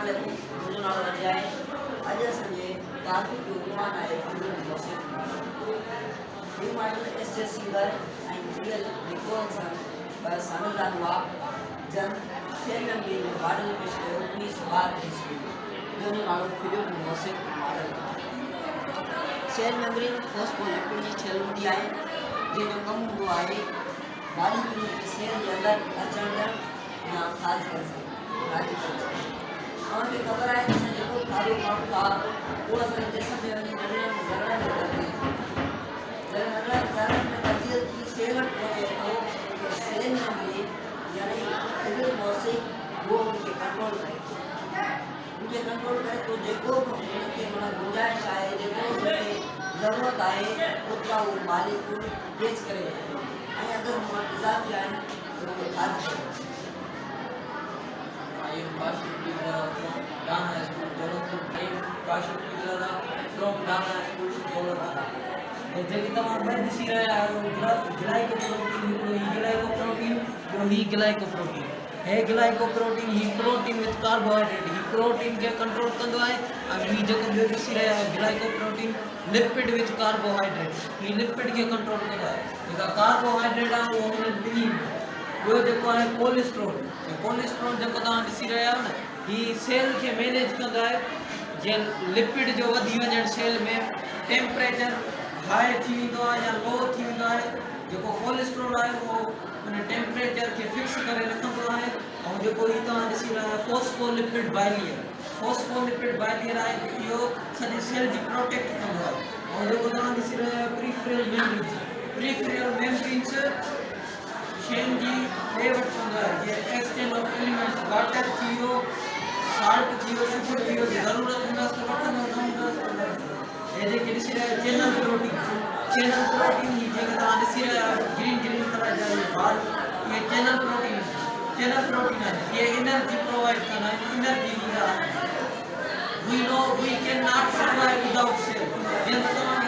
वालेकुम, मुंहिंजो नालो अजय आहे। अॼु असांजे कारगिल जो मेहमान आहे Abdul Mohsin. New model stage singer ऐं रियल रिकॉर्ड सां सानदान वाक जन सेल में मॉडल पेश कयो 1912 ईस्वी जो नालो fluid mosaic model. Cell membrane phospholipid जी ठहियल हूंदी आहे जंहिंजो कमु हूंदो आहे मॉलिक्यूल खे सेल जे अंदरि अचण ॾियणु या ख़ारिज करे तव्हांखे ख़बर आहे त असां जेको खाधो खाऊं था उहो असांजे जिस्म में वञी ज़रड़नि में तब्दील थी सेल वटि पहुचे थो। सेल में यानी फिलिप मोहसिन उहो उनखे कंट्रोल करे तो जेको उनखे माना गुंजाइश आहे जेको उनखे ज़रूरत आहे ओतिरा उहो मालिक्यूल पेश करे ऐं अगरि मां इज़ाफ़ी आहिनि त उहे ख़ारिज करे। I am Kashif Pidara from Dana School, Dawlatpur. I am Kashif Pidara from Dana School, Dawlatpur. जैसे तमाम बंद सी रहा है ग्लाइकोप्रोटीन जो ही ग्लाइकोप्रोटीन है ग्लाइकोप्रोटीन ही प्रोटीन विद कार्बोहाइड्रेट ही प्रोटीन के कंट्रोल कंदो है और ही जो ॿियो ॾिसी रहिया आहियो ग्लाइकोप्रोटीन लिपिड विद कार्बोहाइड्रेट ही लिपिड के कंट्रोल कंदो आहे जेका कार्बोहाइड्रेट आहे उहो हुन ॿिन्ही ॿियो जेको आहे कोलेस्ट्रॉल जेको तव्हां ॾिसी रहिया आहियो न ही सेल खे मैनेज कंदो आहे जीअं लिपिड जो वधी वञणु सेल में टेम्परेचर हाई थी वेंदो आहे या लो थी वेंदो आहे जेको कोलेस्ट्रॉल आहे उहो उन टेम्परेचर खे फिक्स करे रखंदो आहे ऐं जेको ही तव्हां ॾिसी रहिया आहियो फॉस्फोलिपिड बाइलियर आहे इहो सॼे सेल जी प्रोटेक्ट कंदो आहे ऐं जेको तव्हां ॾिसी रहिया आहियो प्रीफ्रियल मेम्ब्रेन्स शयुनि जी ॾे वठि कंदो आहे जीअं एक्सचेंज ऑफ एलिमेंट्स वाटर थी वियो साल्ट थी वियो शुगर थी वियो ज़रूरत हूंदसि त वठंदो न हूंदसि हे जेके ॾिसी रहिया आहियो चैनल प्रोटीन जी जेके तव्हां ॾिसी रहिया आहियो ग्रीन कलर जा इहे बाल इहे चैनल प्रोटीन आहिनि इहे एनर्जी प्रोवाइड कंदा आहिनि एनर्जी ॾींदा आहिनि we know we can not survive without cell जीअं त तव्हां